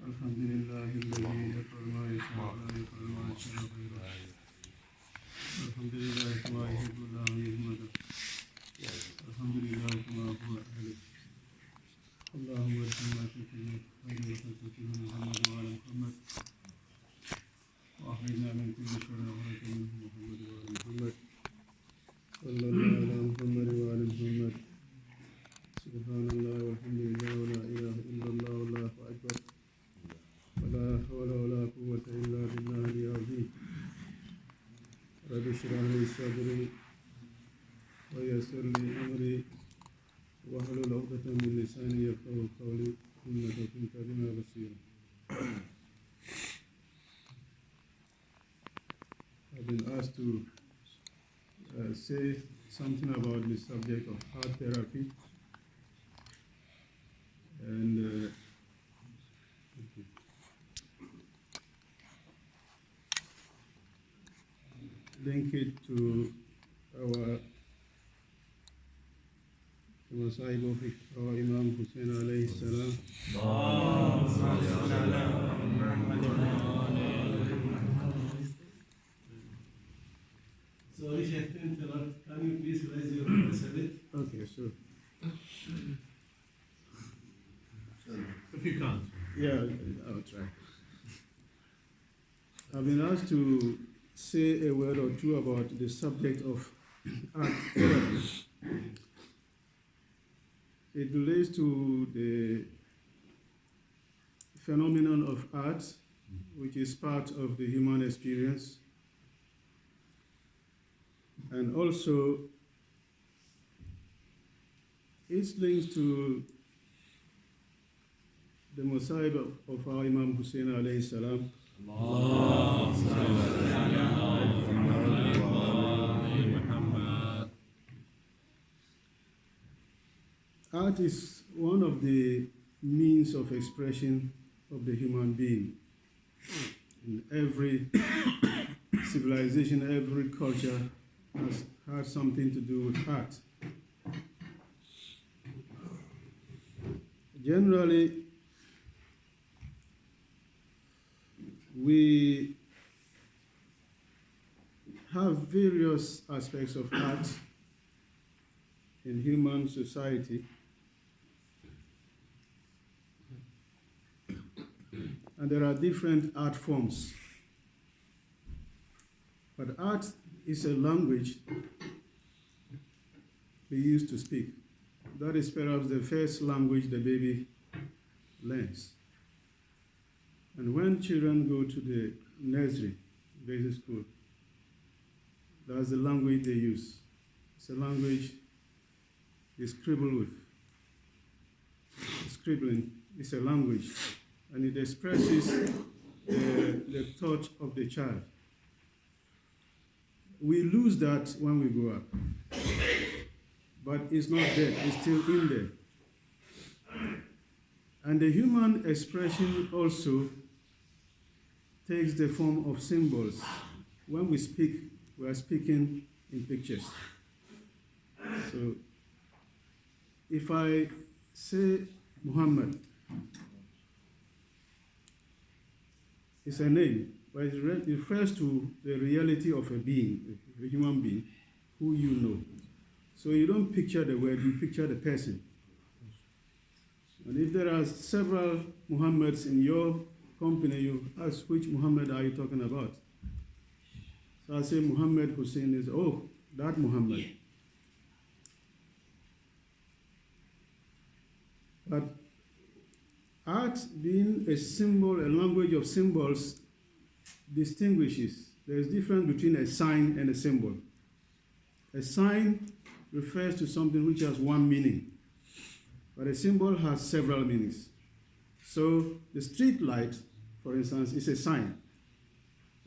الحمد لله الذي يفعل ما يشاء ولا يفعل ما يشاء غيره. الحمد لله كما يحب الله أن يحمده. الحمد لله كما هو أهله. اللهم ارحمنا في كل خير وخلقك محمد وعلى محمد، وأخرجنا من كل شر وخلق منه محمد وعلى محمد. صلى الله على محمد وعلى محمد. سبحان الله والحمد لله ولا إله إلا الله والله أكبر. ولا حول ولا قوة إلا بالله العظيم. رب اشرح لي صدري ويسر لي أمري واحلل عقدة من لساني يفقهوا قولي إنك كنت بنا بصيرا. I've been asked to say something about the subject of art therapy, and link it to our Saeed of Imam Hussein alayhi salam. Sorry, Sheikh, to interrupt. Can you please raise your voice a bit? Okay, sure. If you can't. Yeah, I'll try. I've been asked to say a word or two about the subject of art therapy. It relates to the phenomenon of art, which is part of the human experience, and also it's linked to the Mosaic of our Imam Hussein alayhi salam. Art is one of the means of expression of the human being. In every civilization, every culture has something to do with art. Generally, we have various aspects of art in human society. And there are different art forms. But art is a language we use to speak. That is perhaps the first language the baby learns. And when children go to the nursery, basic school, that's the language they use. It's a language they scribble with. Scribbling is a language, and it expresses the thought of the child. We lose that when we grow up, but it's not there, it's still in there. And the human expression also takes the form of symbols. When we speak, we are speaking in pictures. So if I say Muhammad, it's a name, but it refers to the reality of a being, a human being, who you know. So you don't picture the word, you picture the person. And if there are several Muhammads in your company, you ask, which Muhammad are you talking about? So I say Muhammad Hussein is, oh, that Muhammad. But art being a symbol, a language of symbols, distinguishes. There is difference between a sign and a symbol. A sign refers to something which has one meaning, but a symbol has several meanings. So the street light, for instance, is a sign,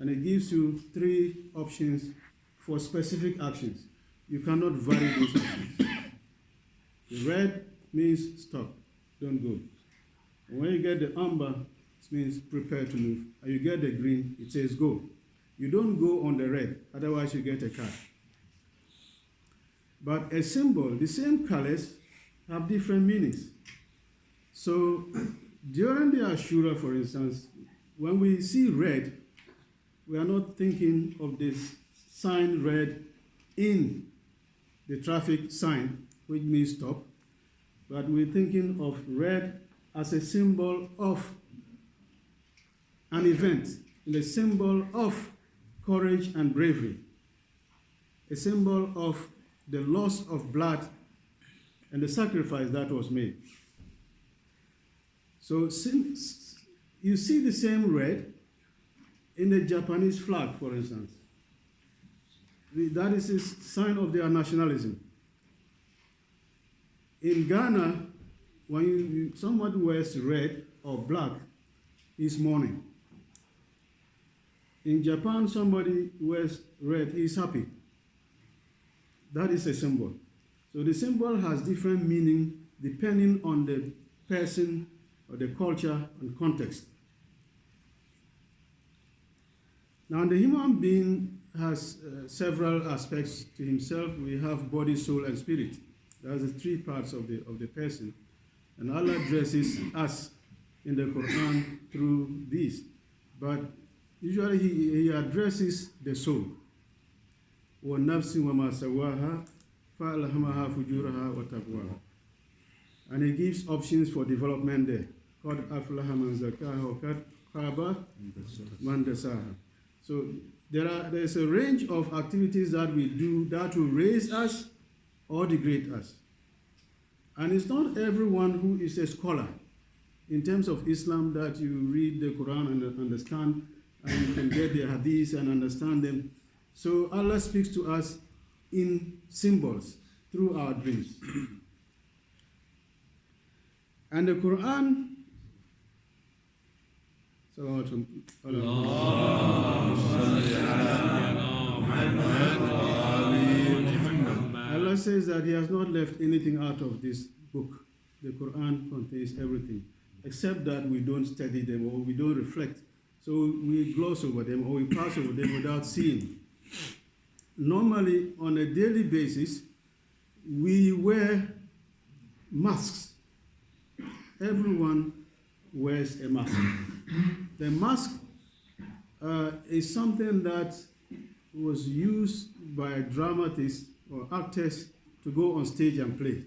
and it gives you three options for specific actions. You cannot vary those options. The red means stop, don't go. And when you get the amber, it means prepare to move. And you get the green, it says go. You don't go on the red, otherwise you get a card. But a symbol, the same colors have different meanings. So During the Ashura, for instance, when we see red, we are not thinking of this sign red in the traffic sign, which means stop, but we're thinking of red as a symbol of an event, a symbol of courage and bravery, a symbol of the loss of blood and the sacrifice that was made. So since you see the same red in the Japanese flag, for instance. That is a sign of their nationalism. In Ghana, when someone wears red or black, it's mourning. In Japan, somebody wears red, he's happy. That is a symbol. So the symbol has different meaning depending on the person or the culture and context. Now, the human being has several aspects to himself. We have body, soul, and spirit. That's the three parts of the person. And Allah addresses us in the Quran through these. But usually he addresses the soul. وَالنَّفْسِ وَمَا سَوَّاهَا فَأَلْهَمَهَا فُجُورَهَا وَتَقْوَاهَا. And he gives options for development there. قَدْ أَفْلَحَ مَنْ زَكَّاهَا وَقَدْ خَابَ مَنْ دَسَّاهَا. So there's a range of activities that we do that will raise us or degrade us. And it's not everyone who is a scholar in terms of Islam that you read the Quran and understand, and you can get the hadiths and understand them. So Allah speaks to us in symbols through our dreams. And the Quran, Allah says that He has not left anything out of this book. The Quran contains everything, except that we don't study them or we don't reflect. So we gloss over them or we pass over them without seeing. Normally, on a daily basis, we wear masks. Everyone wears a mask. The mask is something that was used by dramatists or actors to go on stage and play.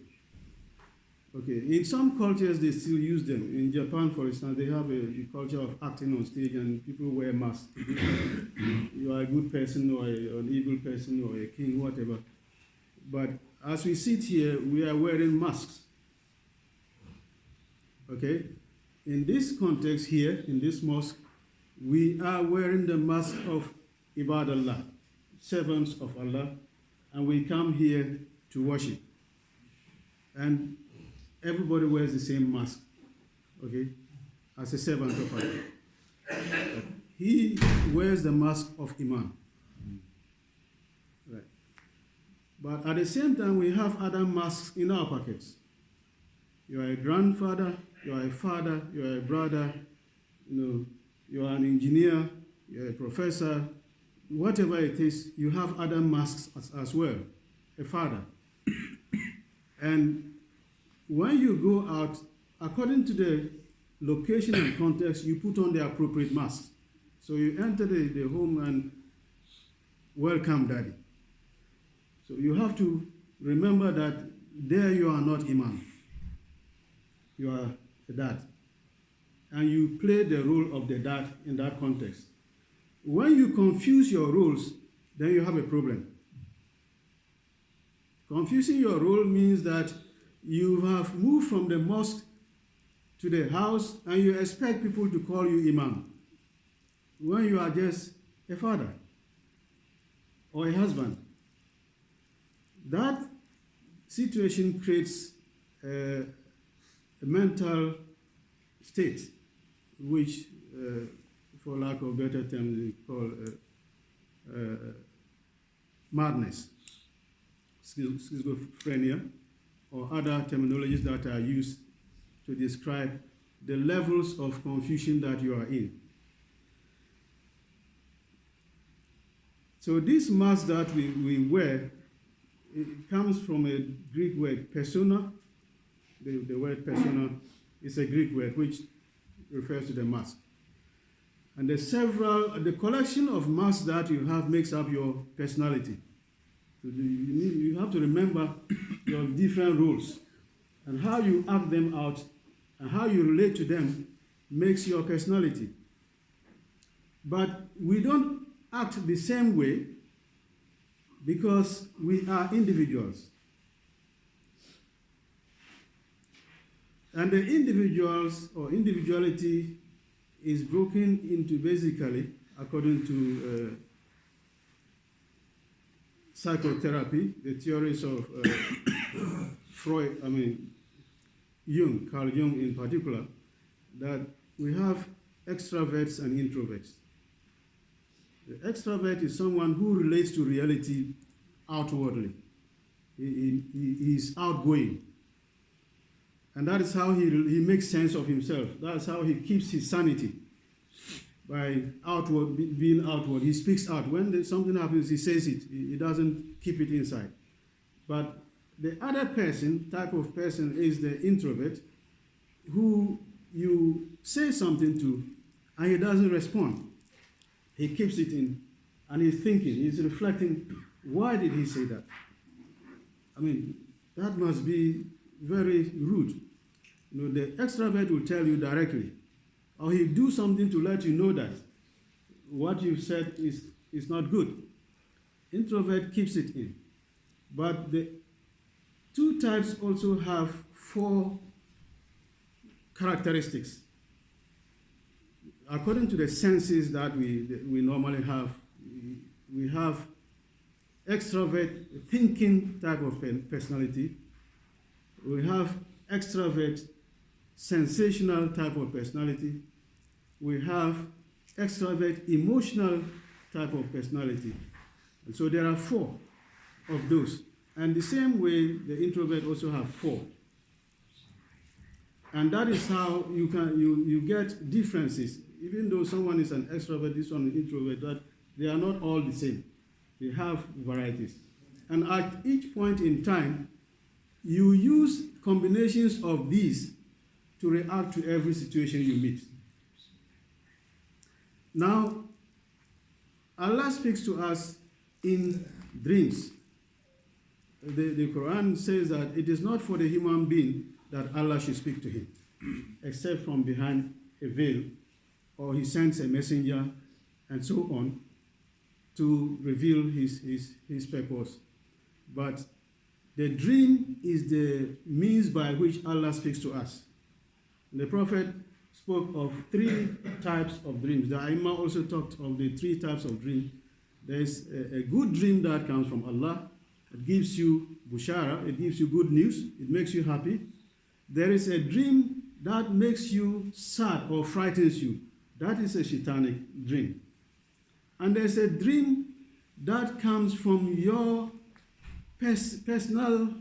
Okay, in some cultures they still use them. In Japan, for instance, they have a culture of acting on stage and people wear masks. You are a good person or an evil person or a king, whatever. But as we sit here, we are wearing masks. Okay? In this context here, in this mosque, we are wearing the mask of Ibadallah, servants of Allah, and we come here to worship. And everybody wears the same mask, okay, as a servant of Allah. He wears the mask of Imam. Right. But at the same time, we have other masks in our pockets. You are a grandfather, you are a father, you are a brother, you are an engineer, you are a professor, whatever it is, you have other masks as well, a father. And when you go out, according to the location and context, you put on the appropriate mask. So you enter the home and welcome daddy. So you have to remember that there you are not Imam. You are a dad. And you play the role of the dad in that context. When you confuse your roles, then you have a problem. Confusing your role means that you have moved from the mosque to the house and you expect people to call you Imam when you are just a father or a husband. That situation creates a mental state which, for lack of better terms, we call madness, schizophrenia, or other terminologies that are used to describe the levels of confusion that you are in. So this mask that we wear, it comes from a Greek word, persona. The word persona is a Greek word which refers to the mask. And the collection of masks that you have makes up your personality. So you have to remember your different roles, and how you act them out and how you relate to them makes your personality. But we don't act the same way because we are individuals. And the individuals or individuality is broken into basically, according to psychotherapy, the theories of Carl Jung in particular, that we have extroverts and introverts. The extrovert is someone who relates to reality outwardly. He is outgoing. And that is how he makes sense of himself. That's how he keeps his sanity. By being outward. He speaks out. When something happens, he says it. He doesn't keep it inside. But the other type of person is the introvert, who you say something to and he doesn't respond. He keeps it in and he's thinking, he's reflecting, why did he say that? I mean, that must be very rude. You know, the extrovert will tell you directly, or he'll do something to let you know that what you've said is not good. Introvert keeps it in. But the two types also have 4 characteristics. According to the senses that we normally have, we have extrovert, thinking type of personality. We have extrovert, sensational type of personality. We have extrovert, emotional type of personality. And so there are 4 of those. And the same way, the introvert also have 4. And that is how you get differences. Even though someone is an extrovert, this one is introvert, but they are not all the same. They have varieties. And at each point in time, you use combinations of these to react to every situation you meet. Now, Allah speaks to us in dreams. The Quran says that it is not for the human being that Allah should speak to him, except from behind a veil, or he sends a messenger, and so on, to reveal his purpose. But the dream is the means by which Allah speaks to us. The Prophet spoke of 3 types of dreams. The Imam also talked of the 3 types of dreams. There is a good dream that comes from Allah. It gives you bushara, it gives you good news, it makes you happy. There is a dream that makes you sad or frightens you. That is a shaitanic dream. And there's a dream that comes from your personal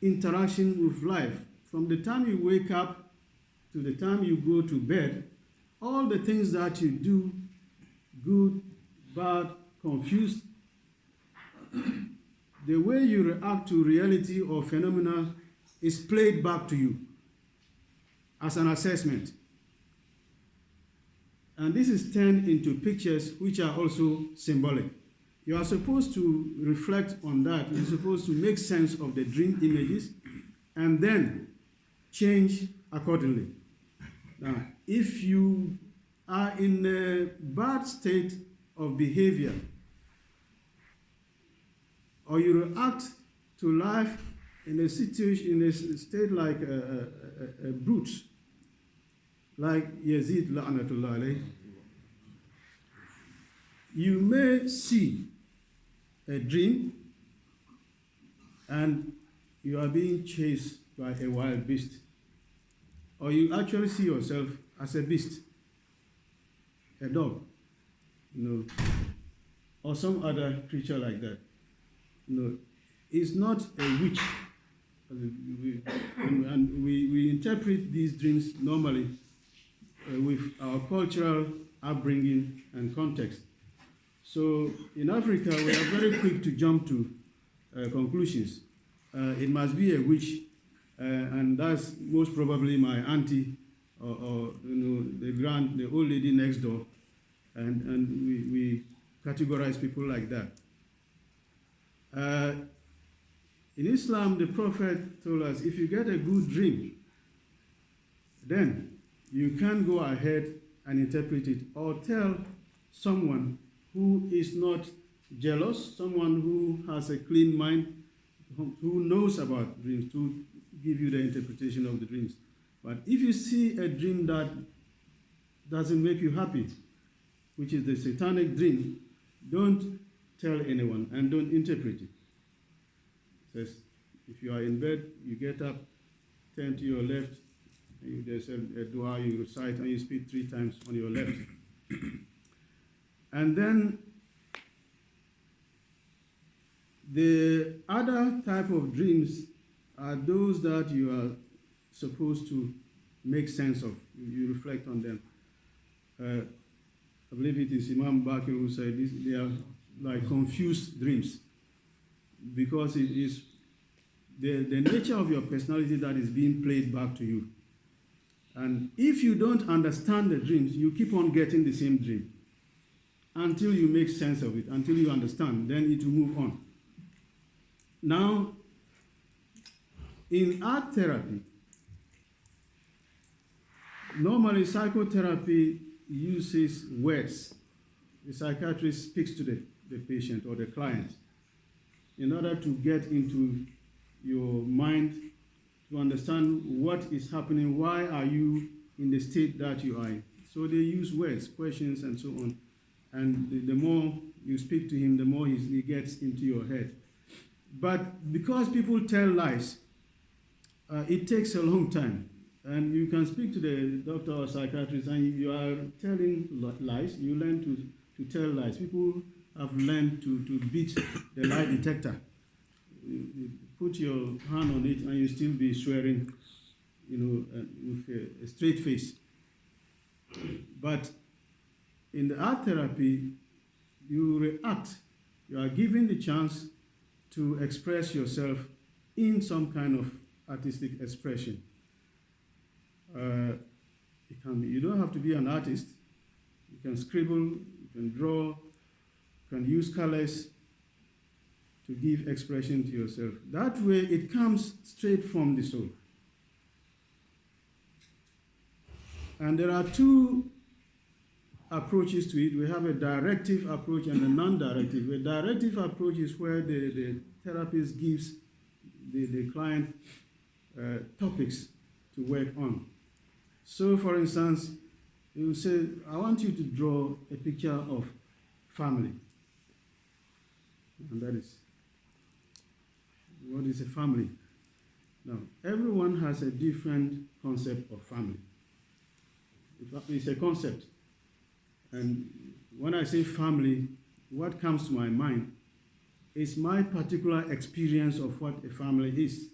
interaction with life. From the time you wake up to the time you go to bed, all the things that you do, good, bad, confused, the way you react to reality or phenomena is played back to you as an assessment. And this is turned into pictures which are also symbolic. You are supposed to reflect on that. You're supposed to make sense of the dream images and then change accordingly. Now, if you are in a bad state of behavior, or you react to life in a situation, in a state like a brute, like Yazid la'natullah alayh, you may see a dream and you are being chased by a wild beast, or you actually see yourself as a beast, a dog, or some other creature like that. It's not a witch. And we interpret these dreams normally with our cultural upbringing and context. So in Africa, we are very quick to jump to conclusions. It must be a witch, and that's most probably my auntie or the old lady next door, and we categorize people like that. In Islam, the Prophet told us, if you get a good dream, then you can go ahead and interpret it, or tell someone who is not jealous, someone who has a clean mind, who knows about dreams, to give you the interpretation of the dreams. But if you see a dream that doesn't make you happy, which is the satanic dream, don't tell anyone and don't interpret it. It says, if you are in bed, you get up, turn to your left, there's a dua you recite, and you speak 3 times on your left. And then the other type of dreams are those that you are supposed to make sense of. You reflect on them. I believe it is Imam Bakr who said this, they are like confused dreams, because it is the nature of your personality that is being played back to you. And if you don't understand the dreams, you keep on getting the same dream until you make sense of it, until you understand, then it will move on. Now, in art therapy, normally psychotherapy uses words. The psychiatrist speaks to the patient or the client in order to get into your mind, to understand what is happening, why are you in the state that you are in. So they use words, questions, and so on. And the more you speak to him, the more he gets into your head. But because people tell lies, it takes a long time. And you can speak to the doctor or psychiatrist, and you are telling lies. You learn to tell lies. People have learned to beat the lie detector. You put your hand on it, and you still be swearing, with a straight face. But in the art therapy, you react. You are given the chance to express yourself in some kind of artistic expression. It can be, you don't have to be an artist. You can scribble, you can draw, you can use colors to give expression to yourself. That way, it comes straight from the soul. And there are 2 approaches to it. We have a directive approach and a non-directive. A directive approach is where the therapist gives the client topics to work on. So, for instance, he will say, I want you to draw a picture of family. And that is, what is a family? Now, everyone has a different concept of family. It's a concept. And when I say family, what comes to my mind is my particular experience of what a family is.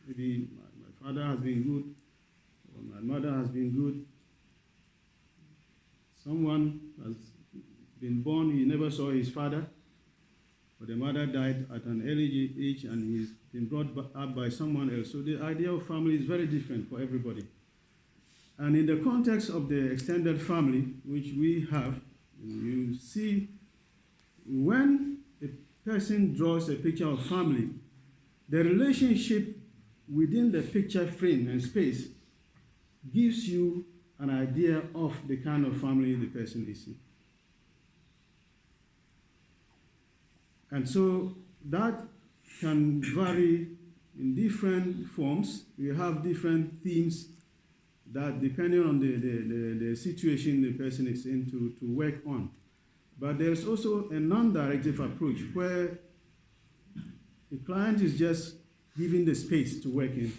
Maybe my father has been good, or my mother has been good. Someone has been born, he never saw his father, but the mother died at an early age, and he's been brought up by someone else. So the idea of family is very different for everybody. And in the context of the extended family, which we have, you see, when a person draws a picture of family, the relationship within the picture frame and space gives you an idea of the kind of family the person is in. And so that can vary in different forms. We have different themes that, depending on the situation the person is in, to work on. But there's also a non-directive approach where the client is just given the space to work in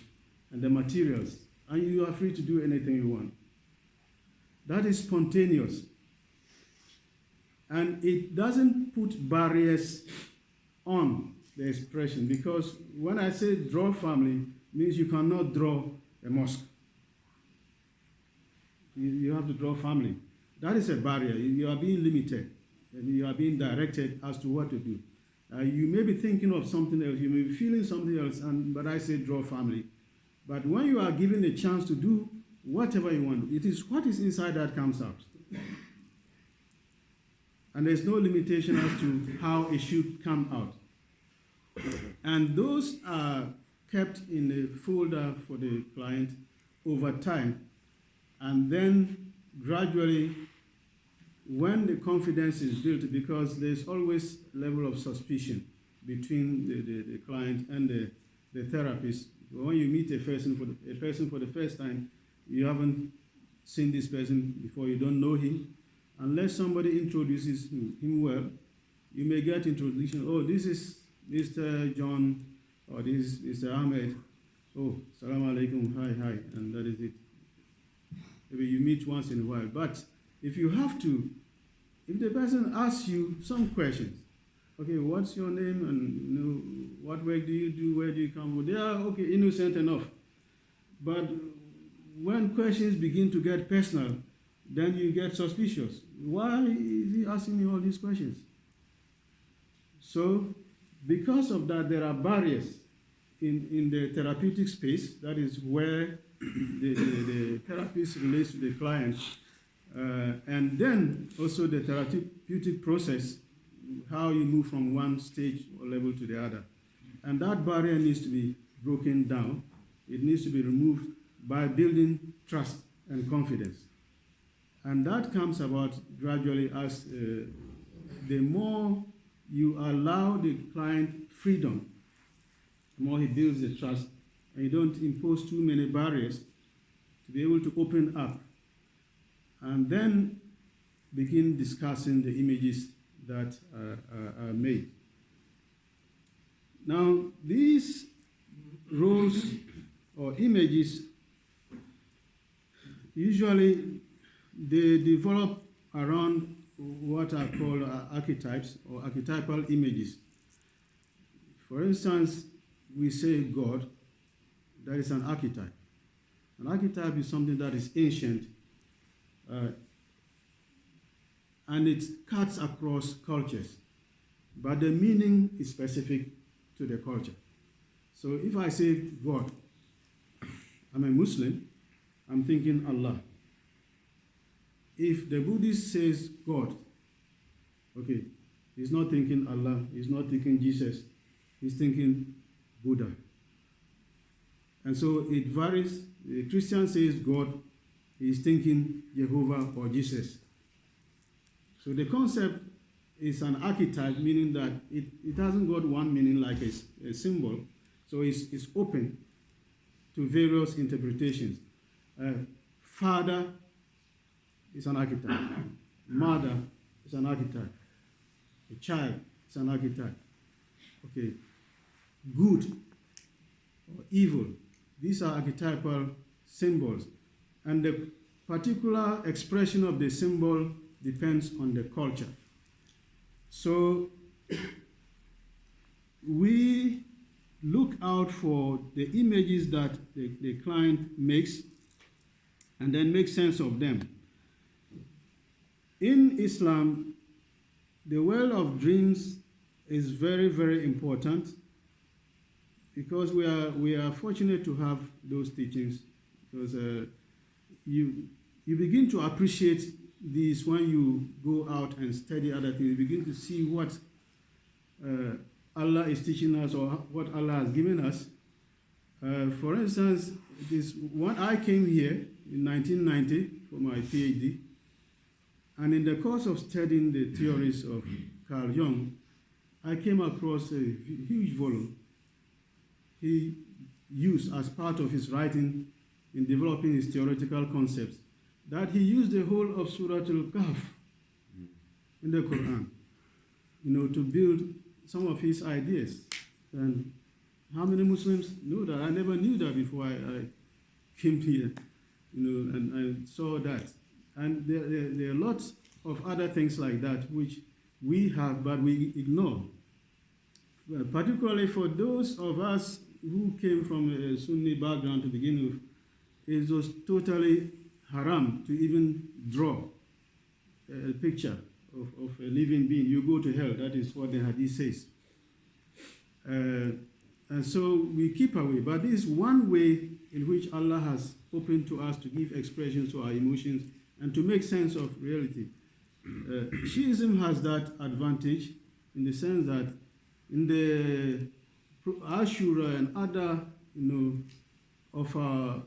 and the materials, and you are free to do anything you want. That is spontaneous. And it doesn't put barriers on the expression, because when I say draw family, means you cannot draw a mosque. You have to draw family. That is a barrier. You are being limited, and you are being directed as to what to do. You may be thinking of something else, you may be feeling something else, but I say draw family. But when you are given a chance to do whatever you want. It is what is inside that comes out. And there's no limitation as to how it should come out. And those are kept in a folder for the client over time. And then gradually, when the confidence is built, because there's always a level of suspicion between the client and the therapist. When you meet a person for the first time, you haven't seen this person before, you don't know him. Unless somebody introduces him well, you may get introduction. Oh, this is Mr. John, or this is Mr. Ahmed. Oh, salam alaikum, hi, and that is it. Maybe you meet once in a while. But if the person asks you some questions, okay, what's your name, and what work do you do, where do you come from? They are okay, innocent enough. But when questions begin to get personal, then you get suspicious. Why is he asking me all these questions? So, because of that, there are barriers in the therapeutic space. That is where the therapist relates to the client. And then also the therapeutic process, how you move from one stage or level to the other. And that barrier needs to be broken down. It needs to be removed by building trust and confidence. And that comes about gradually as the more you allow the client freedom, the more he builds the trust, and you don't impose too many barriers to be able to open up. And then begin discussing the images that are made. Now, these roles or images, usually they develop around what are called archetypes or archetypal images. For instance, we say God, that is an archetype. An archetype is something that is ancient, and it cuts across cultures, but the meaning is specific to the culture. So if I say God, I'm a Muslim, I'm thinking Allah. If the Buddhist says God, okay, he's not thinking Allah, he's not thinking Jesus, he's thinking Buddha. And so it varies. The Christian says God, he's thinking Jehovah or Jesus. So the concept is an archetype, meaning that it hasn't got one meaning like a symbol. So it's open to various interpretations. Father is an archetype. Mother is an archetype. A child is an archetype. Okay. Good or evil. These are archetypal symbols. And the particular expression of the symbol depends on the culture. So we look out for the images that the client makes and then make sense of them. In Islam, the world of dreams is very, very important because we are fortunate to have those teachings, because you begin to appreciate these when you go out and study other things. You begin to see what Allah is teaching us or what Allah has given us. For instance, when I came here in 1990 for my PhD, and in the course of studying the theories of Carl Jung, I came across a huge volume he used as part of his writing in developing his theoretical concepts, that he used the whole of Surah Al-Kahf in the Quran, to build some of his ideas. And how many Muslims know that? I never knew that before I came here, and I saw that. And there are lots of other things like that which we have, but we ignore. Particularly for those of us who came from a Sunni background to begin with, it was totally haram to even draw a picture of a living being. You go to hell. That is what the hadith says. And so we keep away. But this is one way in which Allah has open to us to give expression to our emotions and to make sense of reality. Shiism has that advantage in the sense that in the Ashura and other, of our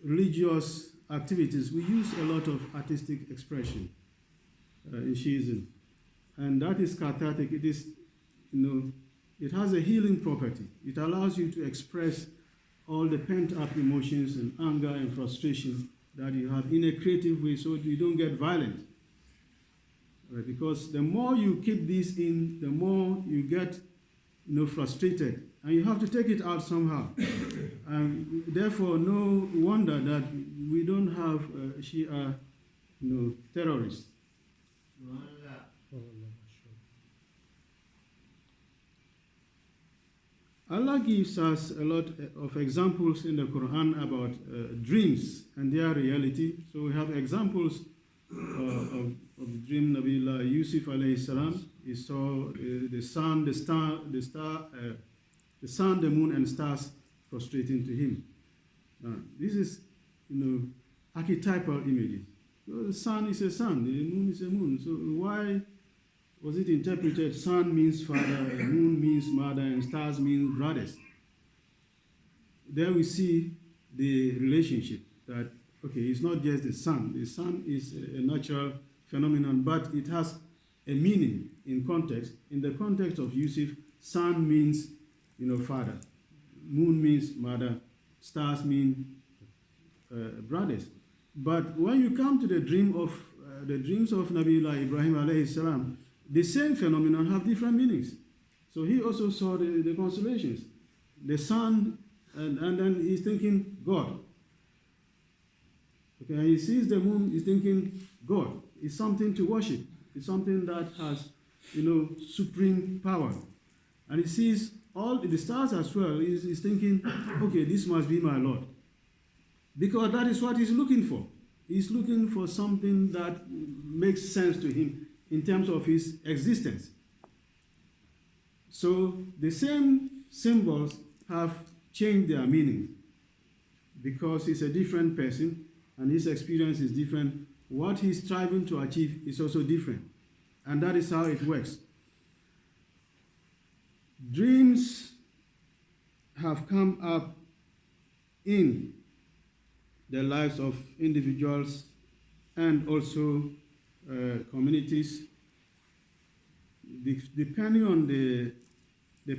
religious activities, we use a lot of artistic expression in Shiism, and that is cathartic. It is, it has a healing property. It allows you to express all the pent-up emotions and anger and frustration that you have in a creative way, so you don't get violent. Right? Because the more you keep this in, the more you get, frustrated, and you have to take it out somehow. And therefore, no wonder that we don't have Shia, terrorists. Allah gives us a lot of examples in the Quran about dreams and their reality. So we have examples of the dream Nabiullah Yusuf alayhi salam. He saw the sun, the sun, the moon, and stars prostrating to him. This is, archetypal images. So the sun is a sun, the moon is a moon. So why was it interpreted sun means father, moon means mother, and stars means brothers? There we see the relationship that, okay, it's not just the sun. The sun is a natural phenomenon, but it has a meaning in context. In the context of Yusuf, sun means, father. Moon means mother. Stars mean brothers. But when you come to the dreams of Nabiullah Ibrahim alayhi salam, the same phenomenon have different meanings. So he also saw the constellations, the sun, and then he's thinking God. Okay, and he sees the moon, he's thinking God. It's something to worship. It's something that has, supreme power. And he sees all the stars as well. He's thinking, okay, this must be my Lord. Because that is what he's looking for. He's looking for something that makes sense to him in terms of his existence. So the same symbols have changed their meaning because he's a different person and his experience is different. What he's striving to achieve is also different. And that is how it works. Dreams have come up in the lives of individuals and also communities, depending on the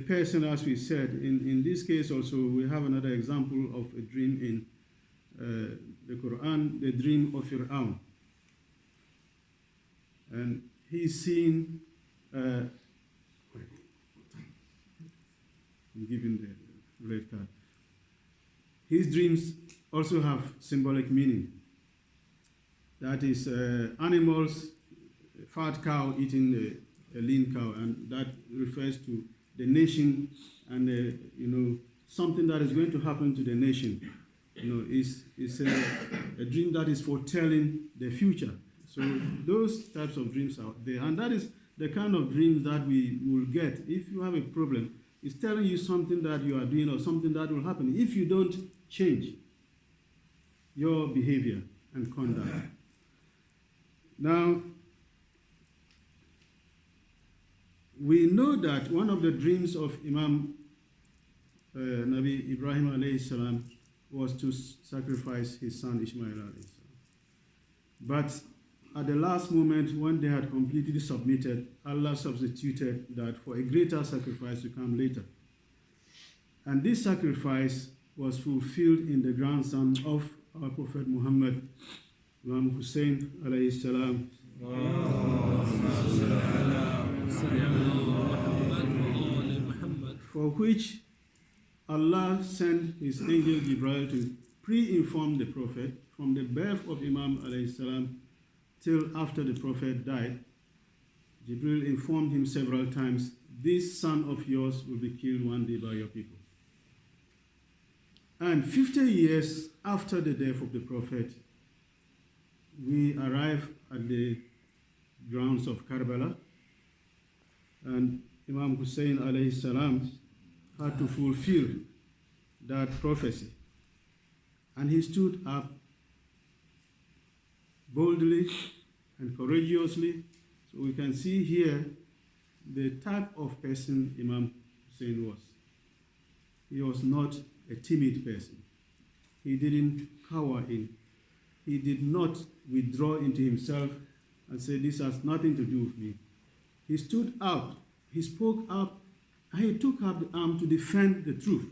person, as we said. In this case also, we have another example of a dream in the Quran, the dream of Fir'aun. And he's seen, I'm giving the red card. His dreams also have symbolic meaning. That is animals, fat cow eating a lean cow, and that refers to the nation and something that is going to happen to the nation. It's a dream that is foretelling the future. So those types of dreams are there, and that is the kind of dreams that we will get if you have a problem. It's telling you something that you are doing or something that will happen if you don't change your behavior and conduct. Now, we know that one of the dreams of Imam Nabi Ibrahim alayhi salam was to sacrifice his son Ishmael alayhi salam. But at the last moment, when they had completely submitted, Allah substituted that for a greater sacrifice to come later. And this sacrifice was fulfilled in the grandson of our Prophet Muhammad, Imam Hussein alayhi salam, for which Allah sent his angel Jibril to pre-inform the Prophet from the birth of Imam alayhi salam till after the Prophet died. Jibril informed him several times, this son of yours will be killed one day by your people. And 50 years after the death of the Prophet, we arrive at the grounds of Karbala, and Imam Hussein alayhi salam had to fulfill that prophecy. And he stood up boldly and courageously. So we can see here the type of person Imam Hussein was. He was not a timid person. He didn't cower in. He did not withdraw into himself and say, this has nothing to do with me. He stood out, he spoke up, and he took up the arm to defend the truth.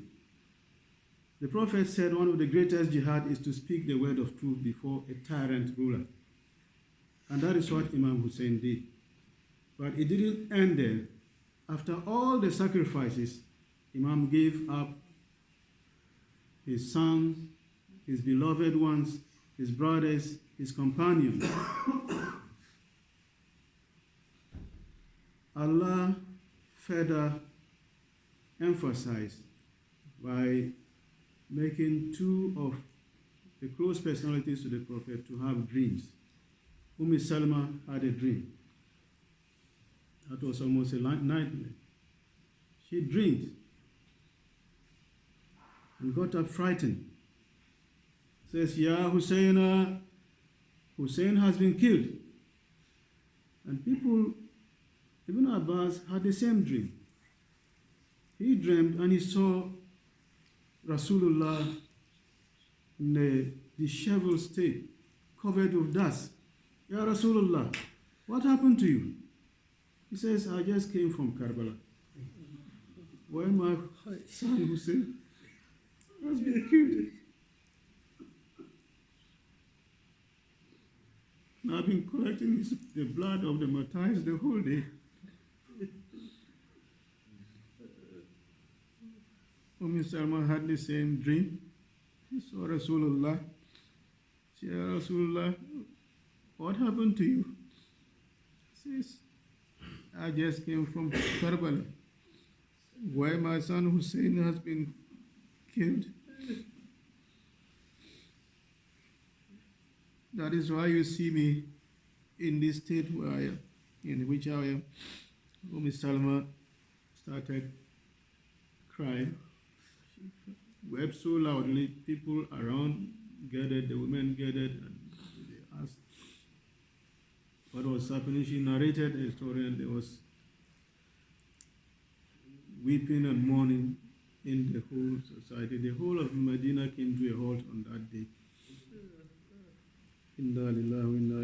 The Prophet said one of the greatest jihad is to speak the word of truth before a tyrant ruler. And that is what Imam Hussein did. But it didn't end there. After all the sacrifices, Imam gave up his sons, his beloved ones, his brothers, his companions. Allah further emphasized by making two of the close personalities to the Prophet to have dreams. Salma had a dream. That was almost a nightmare. She dreamed and got up frightened. Says, Ya Hussein, Hussein has been killed. And people, Ibn Abbas had the same dream. He dreamed and he saw Rasulullah in a disheveled state, covered with dust. Ya Rasulullah, what happened to you? He says, I just came from Karbala, where my son Hussein has been killed. And I've been collecting the blood of the martyrs the whole day. Salma had the same dream. He saw Rasulullah. She said, Rasulullah, what happened to you? He says, I just came from Karbala, where my son Hussein has been killed. That is why you see me in this state where I am, in which I am. Salma started crying. She wept so loudly, people around gathered, the women gathered, and they asked what was happening. She narrated a story, and there was weeping and mourning in the whole society. The whole of Medina came to a halt on that day. Inna lillahi wa inna